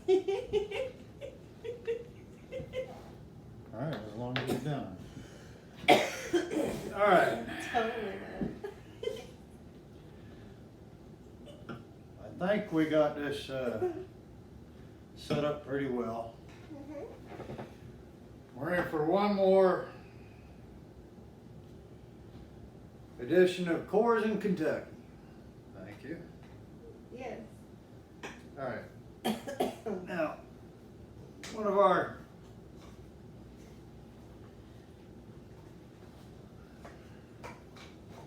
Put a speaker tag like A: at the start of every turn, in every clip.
A: All right, as long as you're done. All right.
B: Totally.
A: I think we got this set up pretty well. We're in for one more edition of Coors in Kentucky. Thank you.
B: Yes.
A: All right. Now, one of our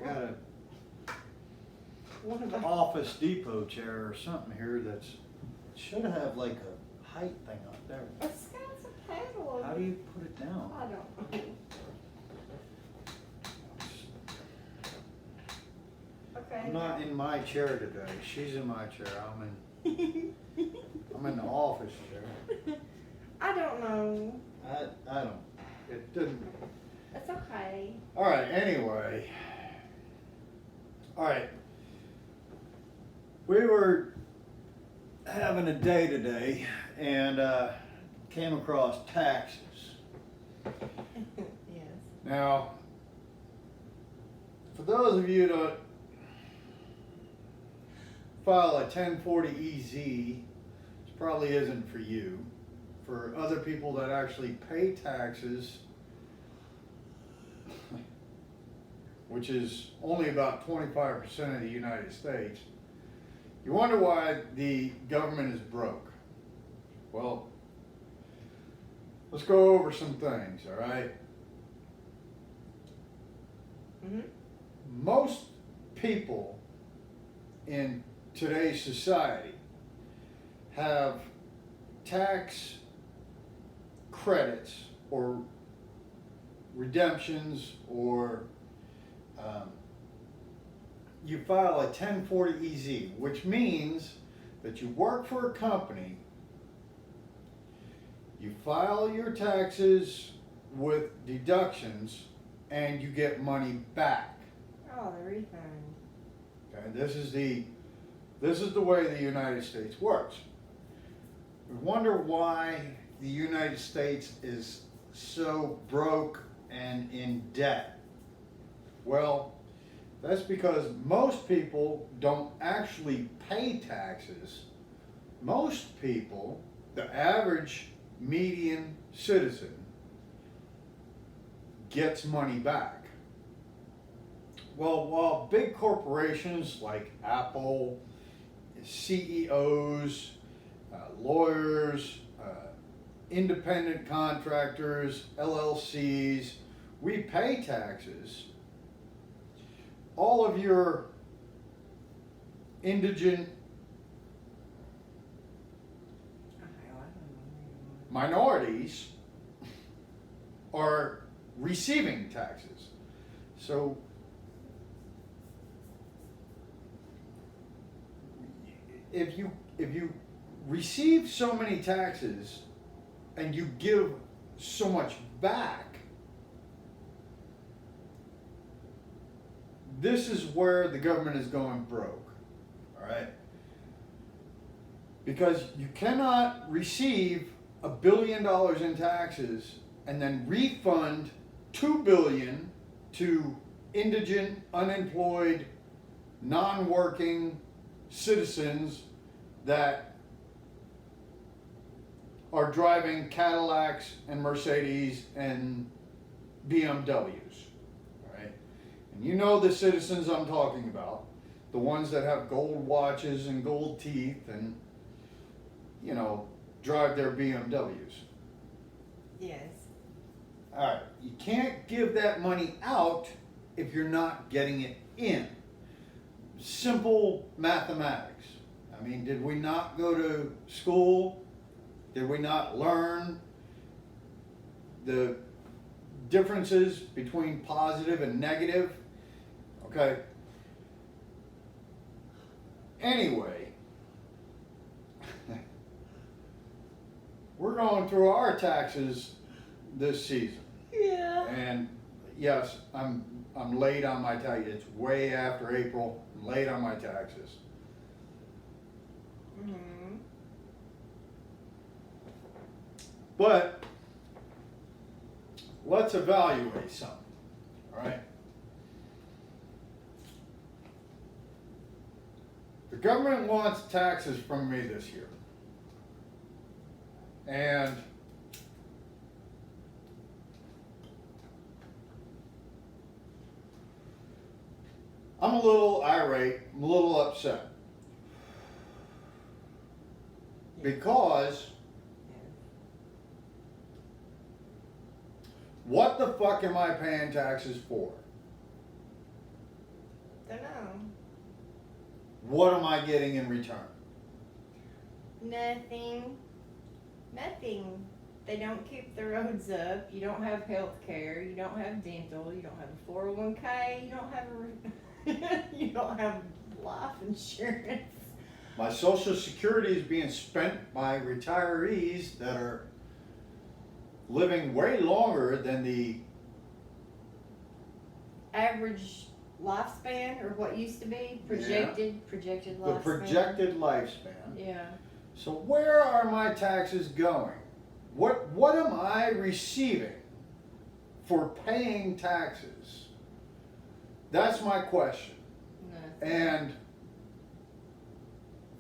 A: got a
B: One of the
A: Office Depot chair or something here that's should have like a height thing up there.
B: it's got some paddle.
A: How do you put it down?
B: I don't know. Okay.
A: I'm not in my chair today. She's in my chair. I'm in the office chair.
B: I don't know.
A: I don't. It didn't.
B: It's okay.
A: All right. Anyway. All right. We were having a day today and came across taxes.
B: Yes.
A: Now, for those of you that file a 1040 EZ, this probably isn't for you. For other people that actually pay taxes, which is only about 25% of the United States, you wonder why the government is broke. Well, let's go over some things, all right?
B: Mm-hmm.
A: Most people in today's society have tax credits or redemptions or you file a 1040 EZ, which means that you work for a company, you file your taxes with deductions, and you get money back.
B: Oh, the refund.
A: Okay, this is the way the United States works. We wonder why the United States is so broke and in debt. Well, that's because most people don't actually pay taxes. Most people, the average median citizen, gets money back. Well, while big corporations like Apple, CEOs, lawyers, independent contractors, LLCs, we pay taxes, all of your indigent minorities are receiving taxes. So if you receive so many taxes and you give so much back, this is where the government is going broke, all right? Because you cannot receive $1 billion in taxes and then refund $2 billion to indigent, unemployed, non-working citizens that are driving Cadillacs and Mercedes and BMWs. And you know the citizens I'm talking about, the ones that have gold watches and gold teeth and, you know, drive their BMWs.
B: Yes.
A: All right, you can't give that money out if you're not getting it in. Simple mathematics. I mean, did we not go to school? Did we not learn the differences between positive and negative? Okay. Anyway, we're going through our taxes this season.
B: Yeah.
A: And yes, I'm late on my taxes. It's way after April. I'm late on my taxes.
B: Mm-hmm.
A: But let's evaluate something, all right? The government wants taxes from me this year. And I'm a little irate, I'm a little upset. Because what the fuck am I paying taxes for?
B: Don't know.
A: What am I getting in return?
B: Nothing. Nothing. They don't keep the roads up. You don't have health care. You don't have dental. You don't have a 401k. You don't have you don't have life insurance.
A: My Social Security is being spent by retirees that are living way longer than the
B: Average lifespan, or what used to be projected lifespan.
A: projected lifespan.
B: Yeah.
A: So where are my taxes going? What am I receiving for paying taxes? That's my question.
B: Nothing.
A: And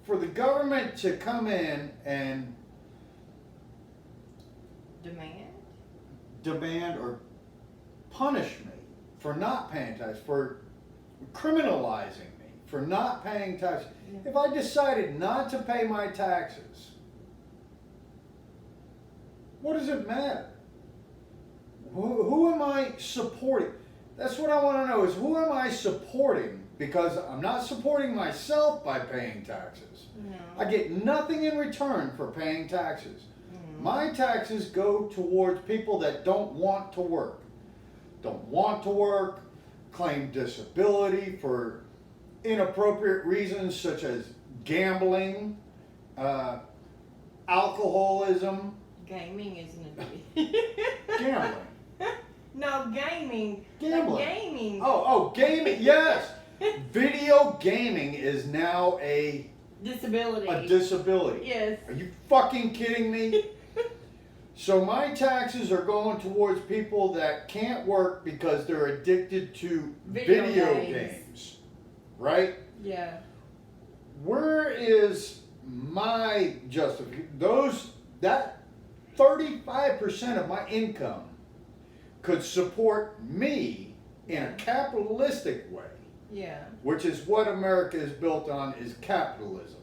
A: for the government to come in and demand or punish me for not paying taxes, for criminalizing me for not paying taxes.
B: Yeah.
A: If I decided not to pay my taxes, what does it matter? Who am I supporting? That's what I want to know, is who am I supporting? Because I'm not supporting myself by paying taxes.
B: No.
A: I get nothing in return for paying taxes.
B: Mm.
A: My taxes go towards people that don't want to work. Don't want to work, claim disability for inappropriate reasons such as gambling, alcoholism.
B: Gaming isn't a
A: Gambling.
B: No, gaming.
A: Gambling.
B: Like gaming.
A: Oh, gaming, yes! Video gaming is now a
B: Disability.
A: disability.
B: Yes.
A: Are you fucking kidding me? So my taxes are going towards people that can't work because they're addicted to video games. Right?
B: Yeah.
A: Where is my justification? That 35% of my income could support me in a capitalistic way,
B: Yeah.
A: which is what America is built on, is capitalism.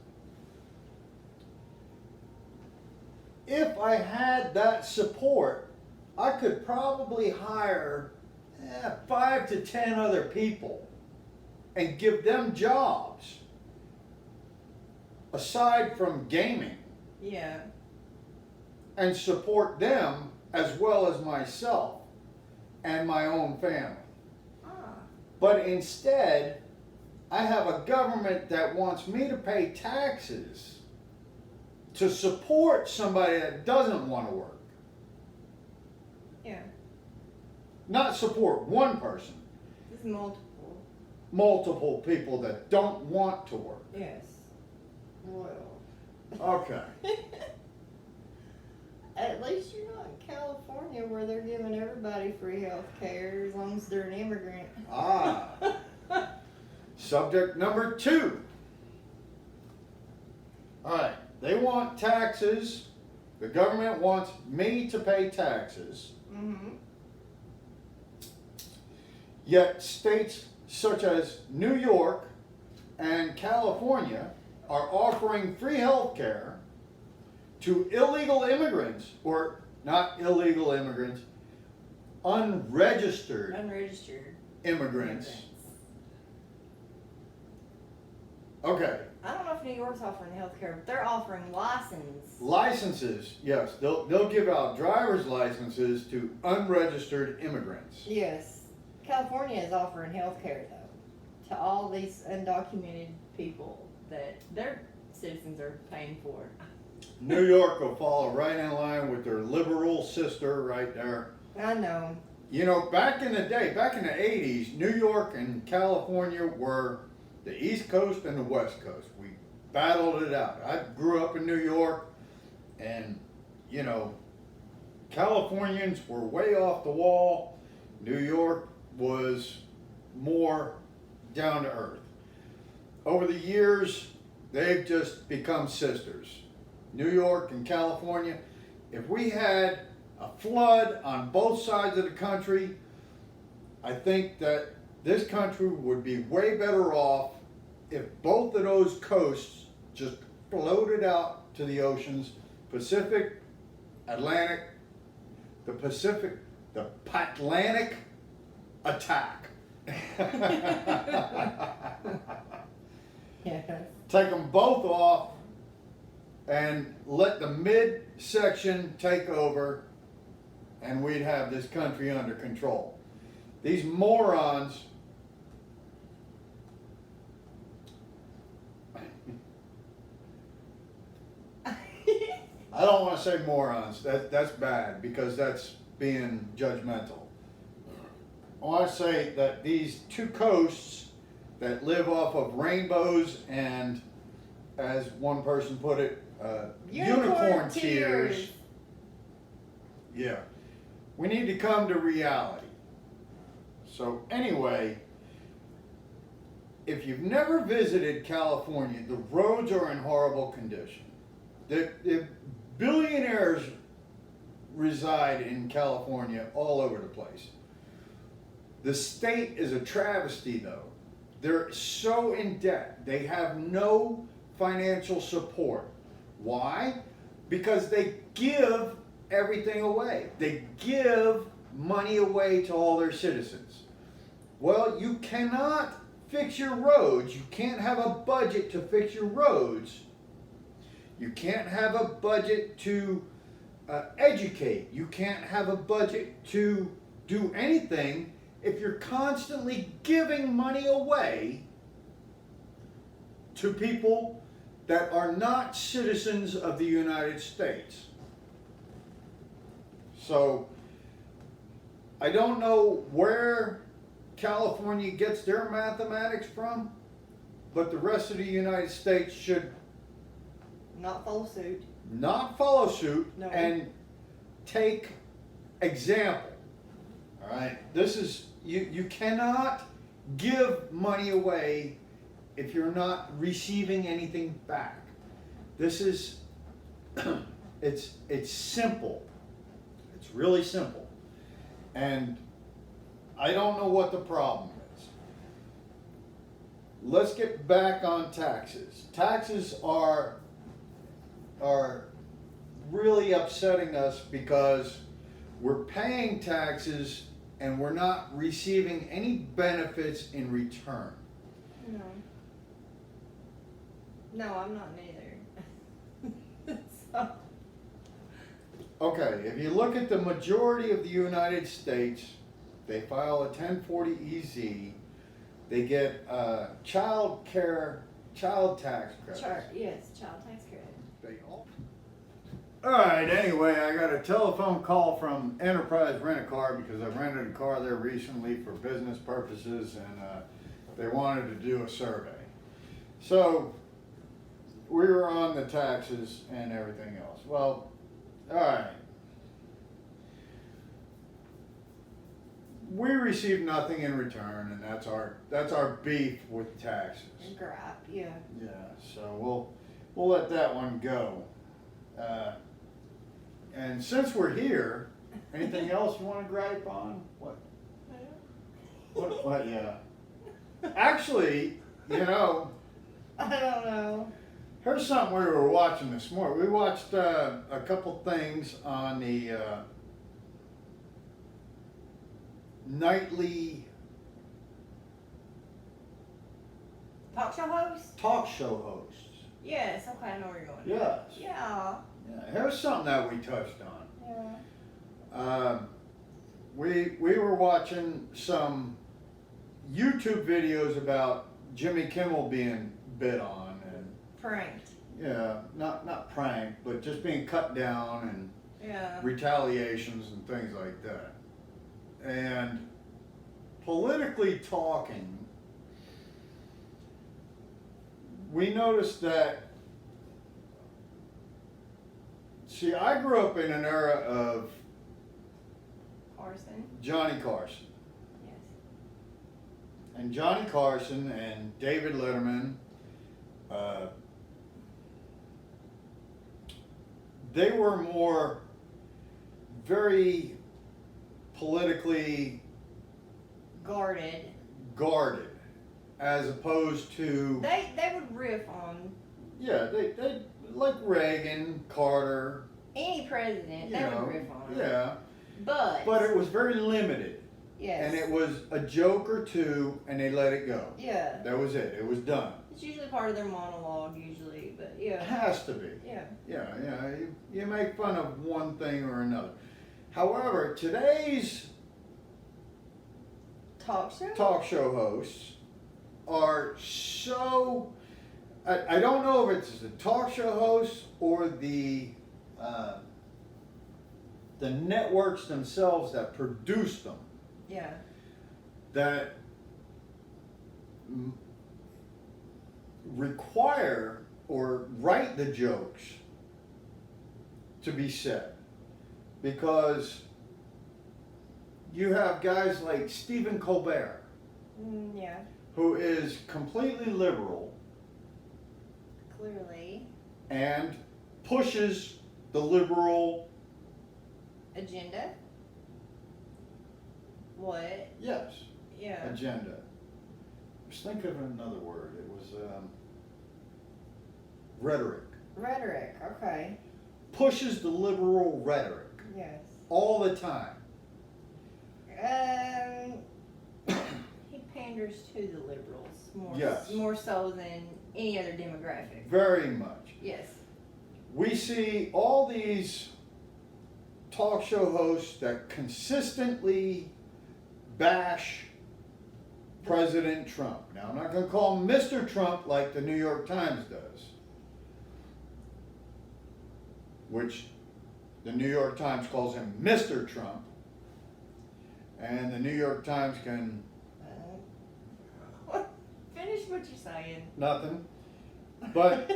A: If I had that support, I could probably hire 5 to 10 other people and give them jobs aside from gaming,
B: Yeah.
A: and support them as well as myself and my own family.
B: Ah.
A: But instead, I have a government that wants me to pay taxes to support somebody that doesn't want to work.
B: Yeah.
A: Not support one person,
B: This is multiple.
A: multiple people that don't want to work.
B: Yes. Well.
A: Okay.
B: At least you're not in California where they're giving everybody free health care as long as they're an immigrant.
A: Ah. Subject number 2. Alright, they want taxes. The government wants me to pay taxes.
B: Mm-hmm.
A: Yet states such as New York and California are offering free health care to illegal immigrants, or not illegal immigrants, unregistered
B: Unregistered
A: immigrants. Okay,
B: I don't know if New York's offering health care, but they're offering
A: licenses, yes, they'll give out driver's licenses to unregistered immigrants.
B: Yes. California is offering health care, though, to all these undocumented people that their citizens are paying for.
A: New York will follow right in line with their liberal sister right there.
B: I know.
A: You know, back in the day, back in the 80s, New York and California were the East Coast and the West Coast. We battled it out. I grew up in New York, and, you know, Californians were way off the wall. New York was more down to earth. Over the years, they've just become sisters. New York and California. If we had a flood on both sides of the country, I think that this country would be way better off if both of those coasts just floated out to the oceans, Pacific, Atlantic, the Patlantic attack.
B: Yes.
A: Take them both off and let the midsection take over, and we'd have this country under control. These morons I don't want to say morons. That's bad because that's being judgmental. I want to say that these two coasts that live off of rainbows and, as one person put it, unicorn tears. Yeah. We need to come to reality. So anyway, if you've never visited California, the roads are in horrible condition. The billionaires reside in California all over the place. The state is a travesty though. They're so in debt. They have no financial support. Why? Because they give everything away. They give money away to all their citizens. Well, you cannot fix your roads. You can't have a budget to fix your roads. You can't have a budget to educate. You can't have a budget to do anything if you're constantly giving money away to people that are not citizens of the United States. So, I don't know where California gets their mathematics from, but the rest of the United States should
B: Not follow suit.
A: not follow suit
B: No.
A: and take example. All right, this is you cannot give money away if you're not receiving anything back. This is it's simple. It's really simple. And I don't know what the problem is. Let's get back on taxes. Taxes are really upsetting us because we're paying taxes and we're not receiving any benefits in return.
B: No. No, I'm not neither. So,
A: Okay, if you look at the majority of the United States, they file a 1040 EZ, they get child tax credit.
B: yes, child tax credit.
A: They all. All right, anyway, I got a telephone call from Enterprise Rent-A-Car because I rented a car there recently for business purposes, and they wanted to do a survey. So we were on the taxes and everything else. Well, all right. We receive nothing in return, and that's our beef with taxes.
B: Gripe, yeah.
A: Yeah, so we'll let that one go. And since we're here, anything else you want to gripe on? What? What? Yeah. Actually, you know,
B: I don't know.
A: here's something we were watching this morning. We watched a couple things on the nightly
B: Talk show host?
A: talk show hosts.
B: Yes, okay, I know where you're going.
A: Yes.
B: Yeah.
A: Yeah, here's something that we touched on.
B: Yeah.
A: We were watching some YouTube videos about Jimmy Kimmel being bit on and
B: Pranked.
A: yeah, not pranked, but just being cut down and
B: Yeah.
A: retaliations and things like that. And politically talking, we noticed that. See, I grew up in an era of
B: Carson.
A: Johnny Carson.
B: Yes.
A: And Johnny Carson and David Letterman, they were more very politically
B: Guarded.
A: as opposed to
B: They would riff on
A: they like Reagan, Carter,
B: any president.
A: you
B: They
A: know,
B: would riff on.
A: yeah,
B: But
A: it was very limited,
B: yes.
A: and it was a joke or two, and they let it go.
B: Yeah.
A: That was it. It was done.
B: It's usually part of their monologue, usually, but
A: It
B: yeah.
A: has to be.
B: Yeah.
A: Yeah. You make fun of one thing or another. However, today's
B: Talk show?
A: talk show hosts are so. I don't know if it's the talk show hosts or the networks themselves that produce them
B: Yeah.
A: that require or write the jokes to be said, because you have guys like Stephen Colbert,
B: Yeah.
A: who is completely liberal
B: Clearly.
A: and pushes the liberal,
B: Agenda? What?
A: yes,
B: Yeah.
A: agenda. I was thinking of another word. It was rhetoric.
B: Rhetoric, okay.
A: Pushes the liberal rhetoric
B: Yes.
A: all the time.
B: He panders to the liberals
A: Yes.
B: more so than any other demographic.
A: Very much.
B: Yes.
A: We see all these talk show hosts that consistently bash President Trump. Now, I'm not going to call him Mr. Trump like the New York Times does, which the New York Times calls him Mr. Trump, and the New York Times can
B: Finish what you're saying.
A: nothing. But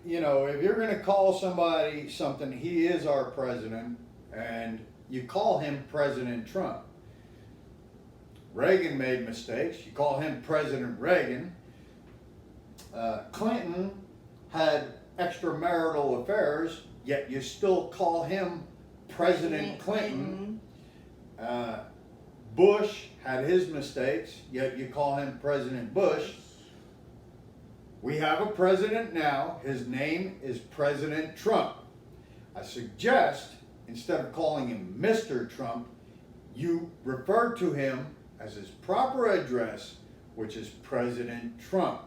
A: you know, if you're going to call somebody something, he is our president, and you call him President Trump. Reagan made mistakes. You call him President Reagan. Clinton had extramarital affairs, yet you still call him President Clinton. Bush had his mistakes, yet you call him President Bush. We have a president now. His name is President Trump. I suggest, instead of calling him Mr. Trump, you refer to him as his proper address, which is President Trump.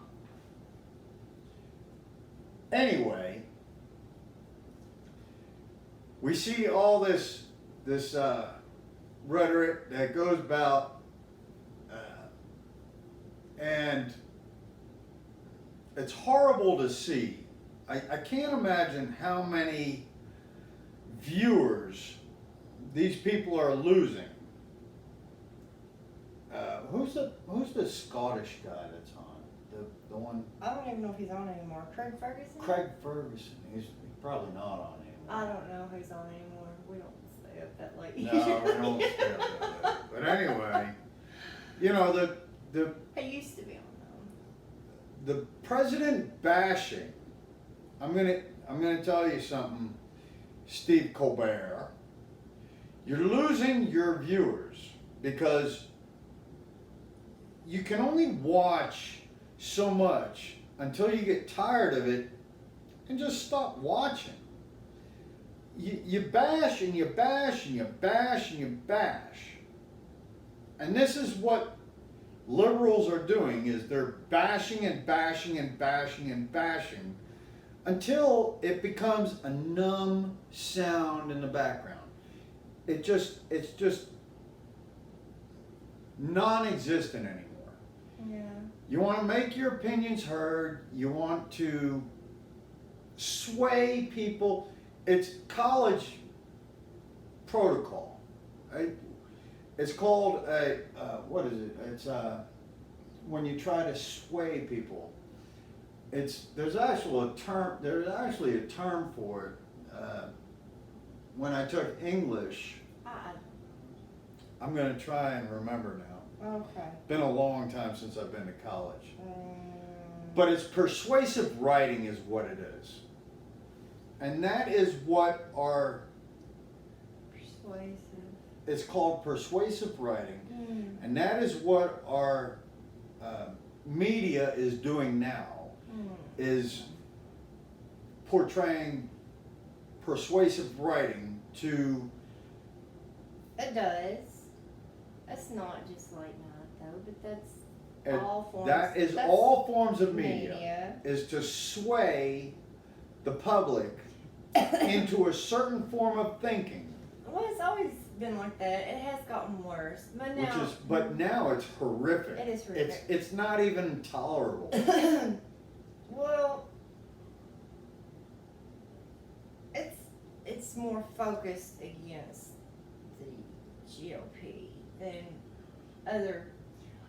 A: Anyway, we see all this rhetoric that goes about, and it's horrible to see. I can't imagine how many viewers these people are losing. Who's the Scottish guy that's on? The one?
B: I don't even know if he's on anymore. Craig Ferguson?
A: Craig Ferguson. He's probably not on anymore.
B: I don't know who's on anymore. We don't stay up that late.
A: No, we don't stay up that late. But anyway, you know, the
B: He used to be on
A: the president bashing. I'm gonna tell you something, Steve Colbert. You're losing your viewers because you can only watch so much until you get tired of it and just stop watching. You bash and you bash and you bash and you bash. And this is what liberals are doing, is they're bashing and bashing and bashing and bashing until it becomes a numb sound in the background. It's just non-existent anymore.
B: Yeah.
A: You want to make your opinions heard. You want to sway people. It's college protocol. Right? It's called what is it? It's when you try to sway people. There's actually a term for it. when I took English,
B: I,
A: I'm gonna try and remember now.
B: okay.
A: Been a long time since I've been to college.
B: Um,
A: But it's persuasive writing is what it is. And that is what
B: persuasive.
A: it's called persuasive writing.
B: Mm.
A: And that is what our media is doing now, is portraying persuasive writing to...
B: It does. That's not just like that though, but that's
A: And
B: all forms.
A: that is
B: that's
A: all forms of media,
B: media.
A: is to sway the public into a certain form of thinking,
B: Well, it's always been like that. It has gotten worse, but now
A: but now it's horrific.
B: It is horrific.
A: It's not even tolerable.
B: well, it's more focused against the GOP than other.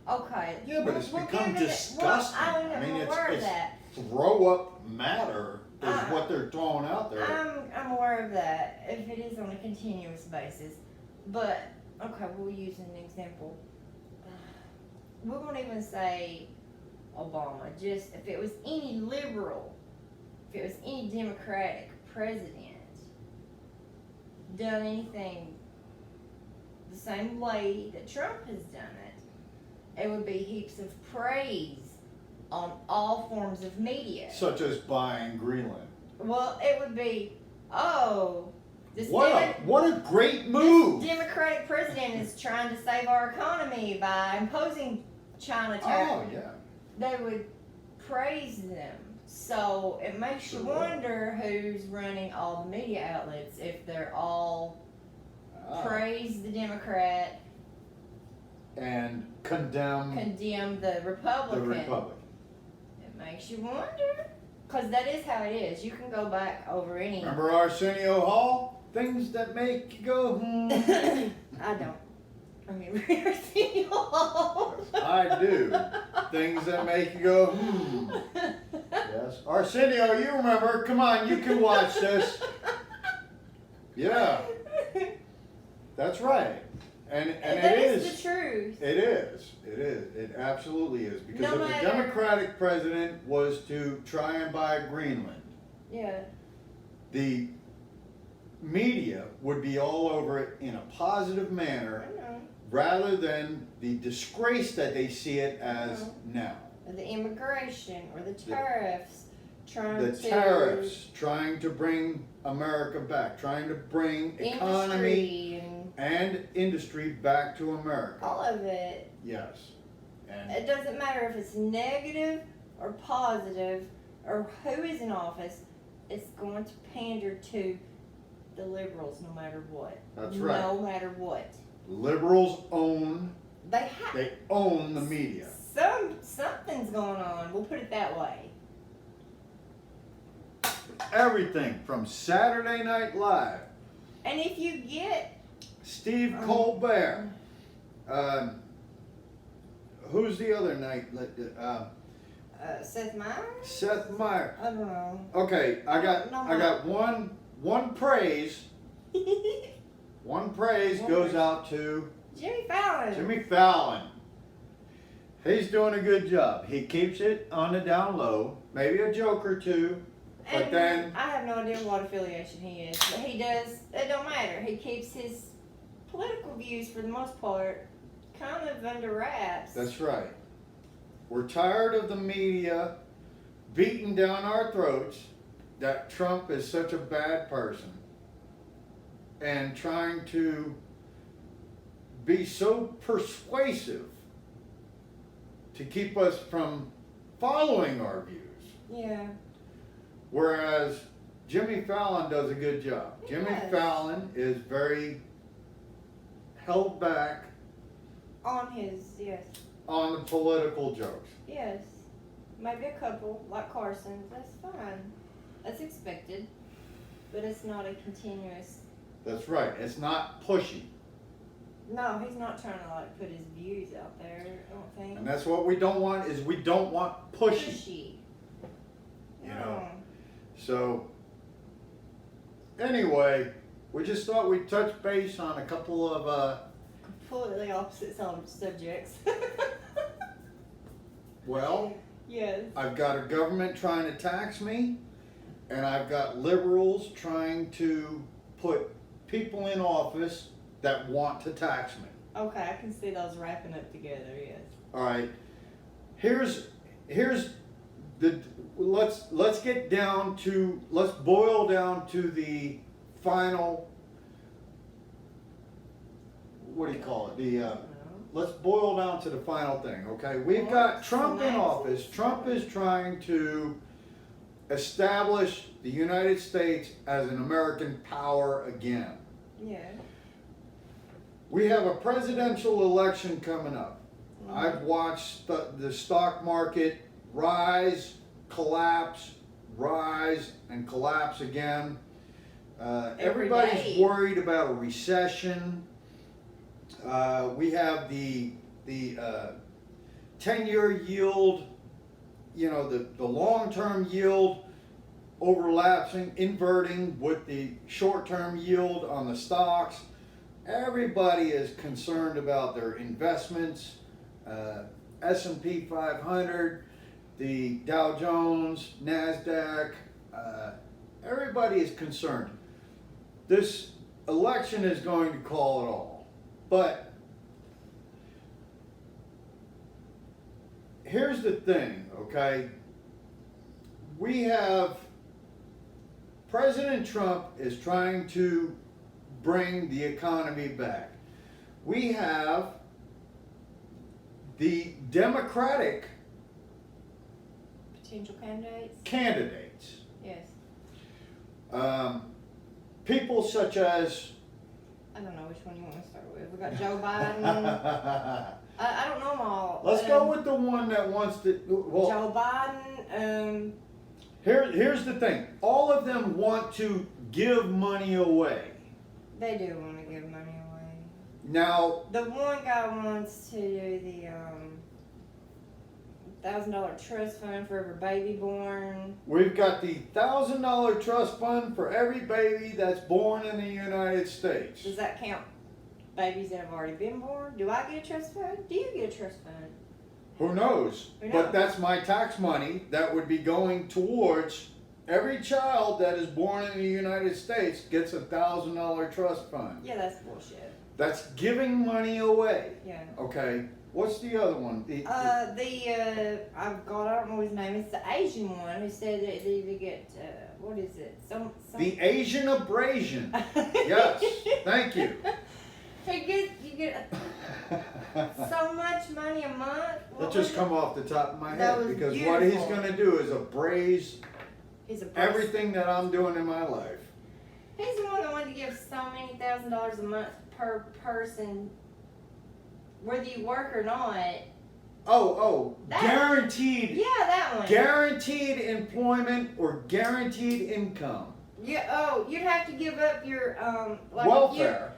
B: Okay.
A: Yeah, but it's
B: we'll
A: become
B: give it-
A: disgusting.
B: Well,
A: I mean,
B: I'm
A: it's-
B: aware of
A: it's-
B: that.
A: Throw up matter is
B: Uh-uh.
A: what they're throwing out there.
B: I'm aware of that if it is on a continuous basis. But okay, we'll use an example. We won't even say Obama. Just if it was any liberal, if it was any Democratic president done anything the same way that Trump has done it would be heaps of praise on all forms of media.
A: Such as buying Greenland.
B: Well, it would be, oh, this
A: What a great move!
B: This Democratic president is trying to save our economy by imposing China tariffs.
A: Oh, yeah.
B: They would praise them. So it makes you
A: Sure.
B: wonder who's running all the media outlets if they're all praise the Democrat,
A: And condemn
B: condemn the
A: the
B: Republican.
A: Republic.
B: It makes you wonder. Because that is how it is. You can go back over any.
A: Remember Arsenio Hall? Things that make you go,
B: I don't. I mean, we're seeing all.
A: I do. Things that make you go, Yes. Arsenio, you remember. Come on, you can watch this. Yeah, that's right. And
B: That
A: it
B: is the truth.
A: It is. It is. It absolutely is. Because
B: No
A: if
B: matter-
A: the Democratic president was to try and buy Greenland,
B: Yeah.
A: the media would be all over it in a positive
B: I
A: manner
B: know.
A: rather than the disgrace that they see it as now.
B: The immigration or the tariffs trying
A: The
B: to.
A: tariffs, trying to bring America back, trying to bring economy
B: Industry
A: and industry back to America.
B: all of it.
A: Yes. And
B: It doesn't matter if it's negative or positive or who is in office, it's going to pander to the liberals no matter what.
A: That's right.
B: No matter what.
A: liberals own
B: They have
A: the media.
B: something's going on, we'll put it that way.
A: Everything from Saturday Night Live,
B: And if you get
A: Steve Colbert, who's the other night?
B: Seth Meyers?
A: Seth Meyers.
B: I don't know.
A: Okay, I got
B: No.
A: one praise. One praise goes out to
B: Jimmy Fallon.
A: Jimmy Fallon. He's doing a good job. He keeps it on the down low, maybe a joke or two, but
B: And
A: then
B: I have no idea what affiliation he is, but he does. It don't matter. He keeps his political views, for the most part, kind of under wraps.
A: that's right. We're tired of the media beating down our throats that Trump is such a bad person and trying to be so persuasive to keep us from following our views.
B: Yeah.
A: Whereas Jimmy Fallon does a good job.
B: He
A: Jimmy
B: does.
A: Fallon is very held back
B: On his, yes.
A: on the political jokes.
B: Yes. Maybe a couple, like Carson's. That's fine. That's expected. But it's not a continuous.
A: That's right. It's not pushy.
B: No, he's not trying to like put his views out there, I don't think.
A: And that's what we don't want, is we don't want pushy. You know. So, anyway, We just thought we'd touch base on a couple of,
B: Completely opposite subjects.
A: well,
B: Yes.
A: I've got a government trying to tax me, and I've got liberals trying to put people in office that want to tax me.
B: Okay, I can see those wrapping up together. Yes.
A: All right. Here's the let's get down to let's boil down to the final. What do you call it? Let's boil down to the final thing, okay? We've got Trump in office. Trump is trying to establish the United States as an American power again.
B: Yeah.
A: We have a presidential election coming up.
B: Mm-hmm.
A: I've watched the stock market rise, collapse, rise, and collapse again. Everybody's
B: day.
A: worried about a recession. We have the 10-year yield, you know, the long-term yield overlapping, inverting with the short-term yield on the stocks. Everybody is concerned about their investments. S&P 500, the Dow Jones, NASDAQ, everybody is concerned. This election is going to call it all. But here's the thing, okay? We have President Trump is trying to bring the economy back. We have the Democratic
B: Potential candidates.
A: candidates.
B: Yes.
A: People such as
B: I don't know which one you want to start with. We got Joe Biden. I don't know them all.
A: let's go with the one that wants to. Well,
B: Joe Biden.
A: here's the thing. All of them want to give money away.
B: They do want to give money away.
A: Now,
B: The one guy wants to do the $1,000 trust fund for every baby born.
A: we've got the $1,000 trust fund for every baby that's born in the United States.
B: Does that count babies that have already been born? Do I get a trust fund? Do you get a trust fund?
A: Who knows?
B: Who knows?
A: But that's my tax money that would be going towards every child that is born in the United States gets a $1,000 trust fund.
B: Yeah, that's bullshit.
A: That's giving money away.
B: Yeah.
A: Okay. What's the other one?
B: I don't know his name. It's the Asian one who said that you get what is it? Some
A: the Asian abrasion. Yes. Thank you.
B: You get so much money a month.
A: That just come off the top of my
B: That
A: head
B: was
A: because what he's
B: beautiful.
A: going to do is abrase
B: He's a
A: everything that I'm doing in my life.
B: He's the one that wanted to give so many $1,000s a month per person, whether you work or not.
A: That, guaranteed.
B: Yeah, that one.
A: Guaranteed employment or guaranteed income.
B: Yeah. Oh, you'd have to give up your
A: Welfare.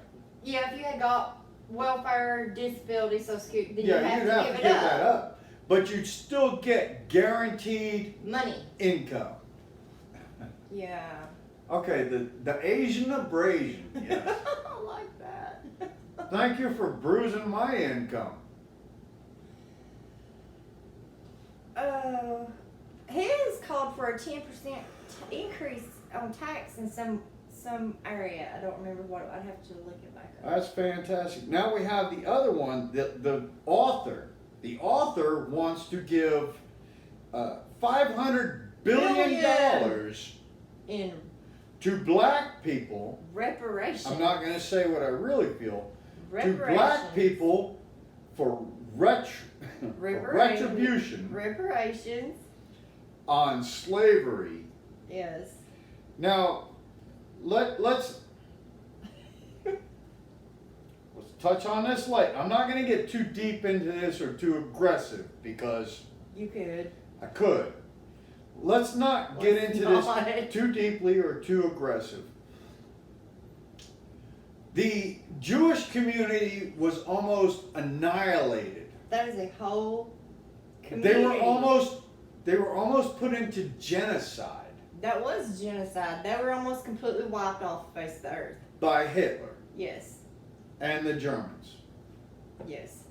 B: If you had got welfare, disability, Social Security, then
A: Yeah,
B: you'd
A: you'd
B: have to give it up.
A: that up. But you'd still get guaranteed
B: Money.
A: income.
B: Yeah.
A: Okay, the Asian abrasion. Yes.
B: I like that.
A: Thank you for bruising my income.
B: His called for a 10% increase on tax in some area. I don't remember what. I'd have to look it back up.
A: That's fantastic. Now we have the other one, the author. The author wants to give $500 billion
B: In
A: to black people.
B: reparations.
A: I'm not going to say what I really feel. To
B: Reparations.
A: black people for retribution
B: Reparations.
A: on slavery.
B: Yes.
A: Now, let's touch on this light. I'm not going to get too deep into this or too aggressive because
B: You could.
A: I could. Let's not get
B: Let's
A: into
B: not.
A: this too deeply or too aggressive. The Jewish community was almost annihilated.
B: That is a whole community.
A: They were almost put into genocide.
B: That was genocide. They were almost completely wiped off the face of the earth.
A: by Hitler
B: Yes.
A: and the Germans.
B: Yes.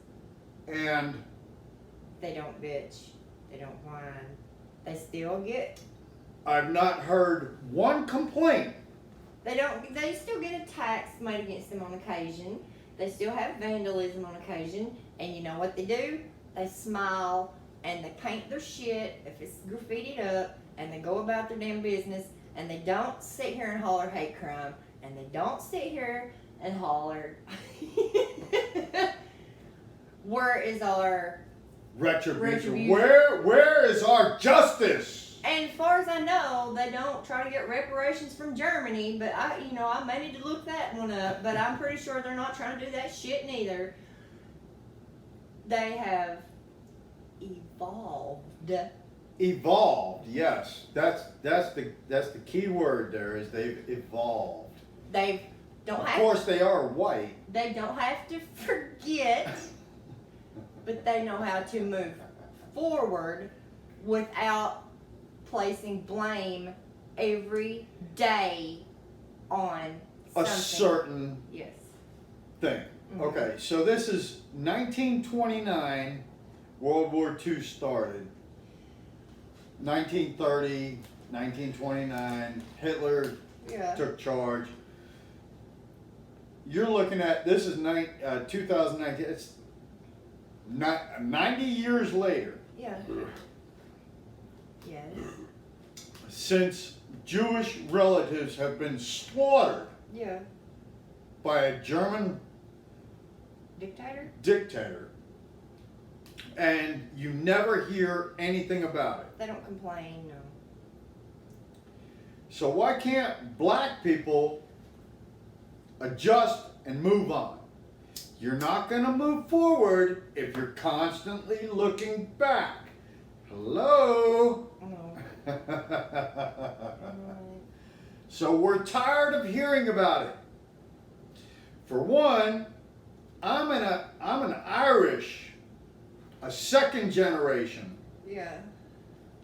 A: And
B: They don't bitch. They don't whine. They still get.
A: I've not heard one complaint.
B: They still get attacks made against them on occasion. They still have vandalism on occasion. And you know what they do? They smile and they paint their shit if it's graffitied up, and they go about their damn business, and they don't sit here and holler hate crime, and they don't sit here and holler where is our
A: Retribution.
B: Retribution.
A: Where is our justice?
B: And as far as I know, they don't try to get reparations from Germany, but I may need to look that one up, but I'm pretty sure they're not trying to do that shit neither. They have evolved.
A: Evolved, yes. That's the key word there, is they've evolved.
B: They don't
A: Of
B: have
A: course they are white.
B: They don't have to forget, but they know how to move forward without placing blame every day on
A: A
B: something.
A: certain
B: Yes.
A: thing.
B: Mhm.
A: Okay, so this is 1929, World War II started. 1930, 1929, Hitler
B: Yeah.
A: took charge. You're looking at, this is 2019, it's 90 years later
B: Yeah. Yes.
A: since Jewish relatives have been slaughtered
B: Yeah.
A: by a German
B: Dictator?
A: dictator, and you never hear anything about it.
B: They don't complain, no.
A: So why can't black people adjust and move on? You're not going to move forward if you're constantly looking back. Hello?
B: No.
A: So we're tired of hearing about it. For one, I'm an Irish, a second generation.
B: Yeah.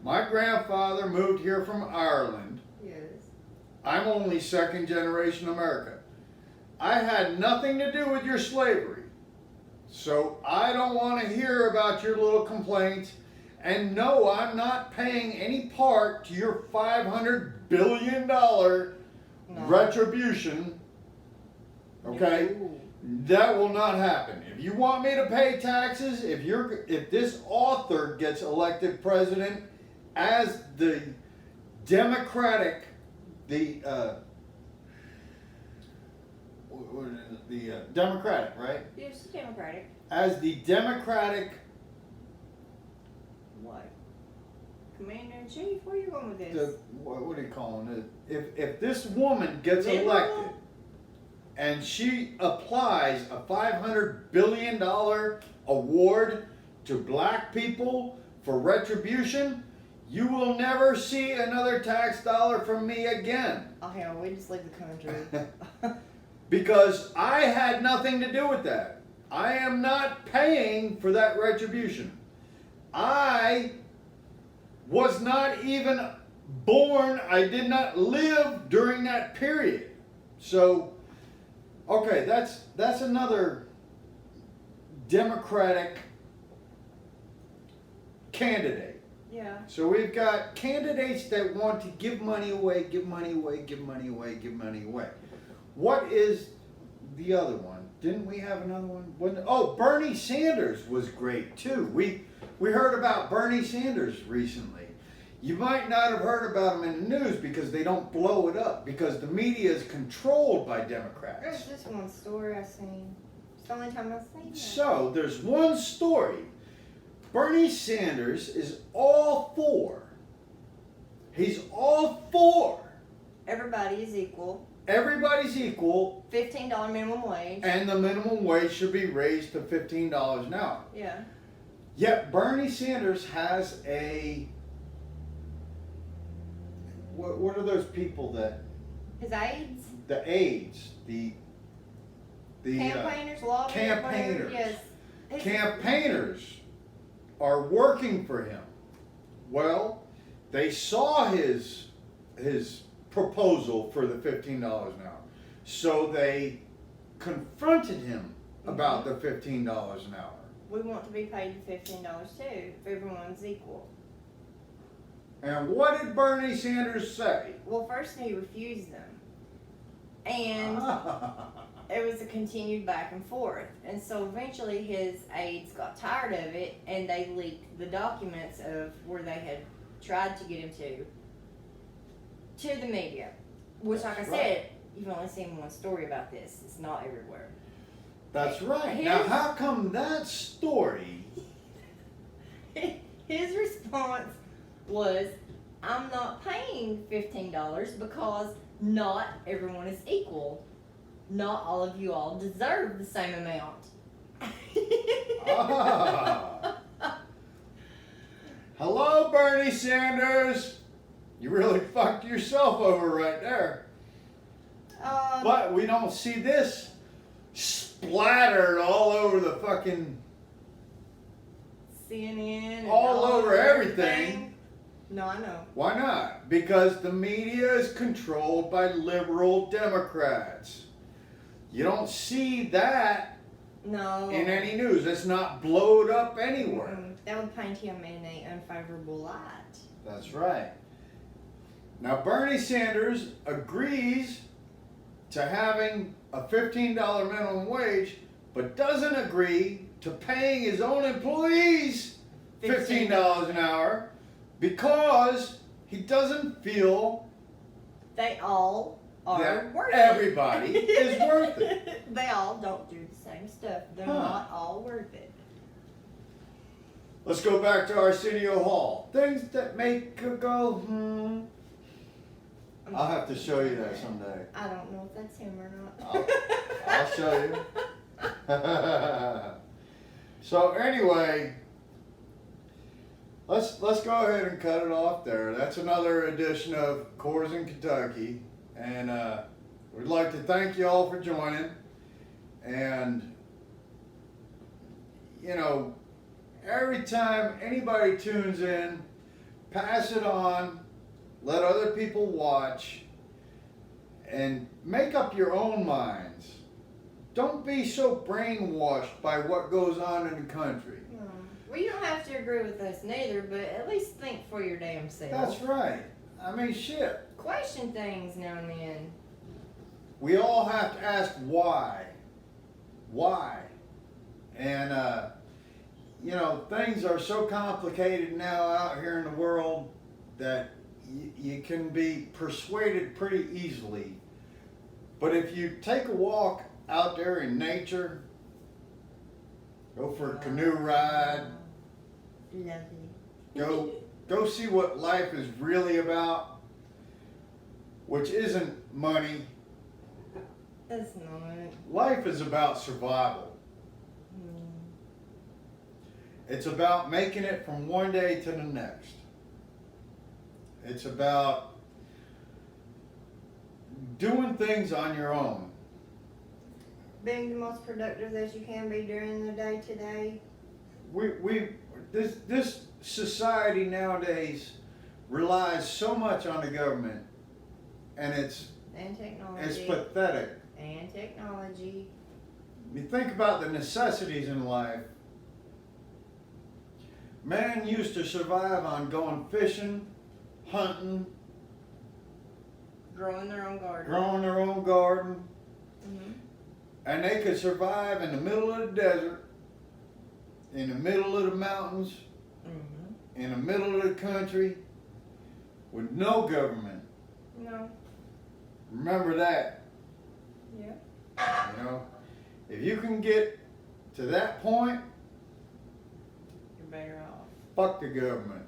A: My grandfather moved here from Ireland.
B: Yes.
A: I'm only second generation American. I had nothing to do with your slavery. So I don't want to hear about your little complaints. And no, I'm not paying any part to your $500 billion retribution. Okay?
B: No.
A: That will not happen. If you want me to pay taxes, if this author gets elected president as the Democratic, Democratic, right?
B: Yes, Democratic.
A: As the Democratic,
B: What? Commander in chief? Where are you going with this?
A: what are you calling it? If this woman gets
B: Liberal?
A: elected and she applies a $500 billion award to black people for retribution, you will never see another tax dollar from me again.
B: Oh hell, we just leave the country.
A: Because I had nothing to do with that. I am not paying for that retribution. I was not even born. I did not live during that period. So, okay, that's another Democratic candidate.
B: Yeah.
A: So we've got candidates that want to give money away, give money away, give money away, give money away. What is the other one? Didn't we have another one? Oh, Bernie Sanders was great too. We heard about Bernie Sanders recently. You might not have heard about him in the news because they don't blow it up, because the media is controlled by
B: There's
A: Democrats.
B: just one story I've seen. It's the only time I've seen that.
A: So there's one story. Bernie Sanders is all for. He's all for.
B: Everybody is equal.
A: Everybody's equal,
B: $15 minimum wage.
A: and the minimum wage should be raised to $15 an hour.
B: Yeah.
A: Yet Bernie Sanders has what are those people that,
B: His aides,
A: the aides, the
B: campaigners, lobbyists,
A: campaigners.
B: Yes.
A: campaigners are working for him. Well, they saw his proposal for the $15 an hour. So they confronted him about the $15 an hour.
B: We want to be paid the $15 too, if everyone's equal.
A: And what did Bernie Sanders say?
B: Well, first he refused them. And it was a continued back and forth. And so eventually his aides got tired of it and they leaked the documents of where they had tried to get him to the media. Which, like I said, you've only seen one story about this. It's not everywhere.
A: That's right. Now, how come that story?
B: His response was, I'm not paying $15 because not everyone is equal. Not all of you all deserve the same amount.
A: Hello, Bernie Sanders. You really fucked yourself over right there. But we don't see this splattered all over the fucking
B: CNN. And
A: all over everything.
B: No, I know.
A: Why not? Because the media is controlled by liberal Democrats. You don't see that
B: No.
A: in any news. It's not blowed up anywhere.
B: That would paint him in an unfavorable light.
A: That's right. Now, Bernie Sanders agrees to having a $15 minimum wage, but doesn't agree to paying his own employees $15 an hour because he doesn't feel
B: They all are
A: that
B: worth
A: everybody
B: it.
A: is worth it.
B: They all don't do the same stuff. They're not all worth it.
A: Let's go back to Arsenio Hall. Things that make you go, I'll have to show you that someday.
B: I don't know if that's him or not.
A: I'll show you. So anyway, let's go ahead and cut it off there. That's another edition of Coors in Kentucky, and we'd like to thank you all for joining. And you know, every time anybody tunes in, pass it on. Let other people watch and make up your own minds. Don't be so brainwashed by what goes on in the country.
B: No. Well, you don't have to agree with us neither, but at least think for your damn self.
A: That's right. I mean, shit.
B: Question things now and then.
A: We all have to ask why. Why? And, you know, things are so complicated now out here in the world that you can be persuaded pretty easily. But if you take a walk out there in nature, go for a canoe ride,
B: Lovely.
A: go see what life is really about, which isn't money.
B: That's not.
A: Life is about survival. It's about making it from one day to the next. It's about doing things on your own.
B: Being the most productive that you can be during the day today.
A: This society nowadays relies so much on the government, and it's
B: technology.
A: pathetic.
B: And technology.
A: You think about the necessities in life. Man used to survive on going fishing, hunting,
B: Growing their own garden.
A: growing their own garden,
B: Mm-hmm.
A: and they could survive in the middle of the desert, in the middle of the mountains,
B: Mm-hmm.
A: in the middle of the country, with no government.
B: No.
A: Remember that.
B: Yeah.
A: You know, if you can get to that point,
B: You're better off.
A: fuck the government.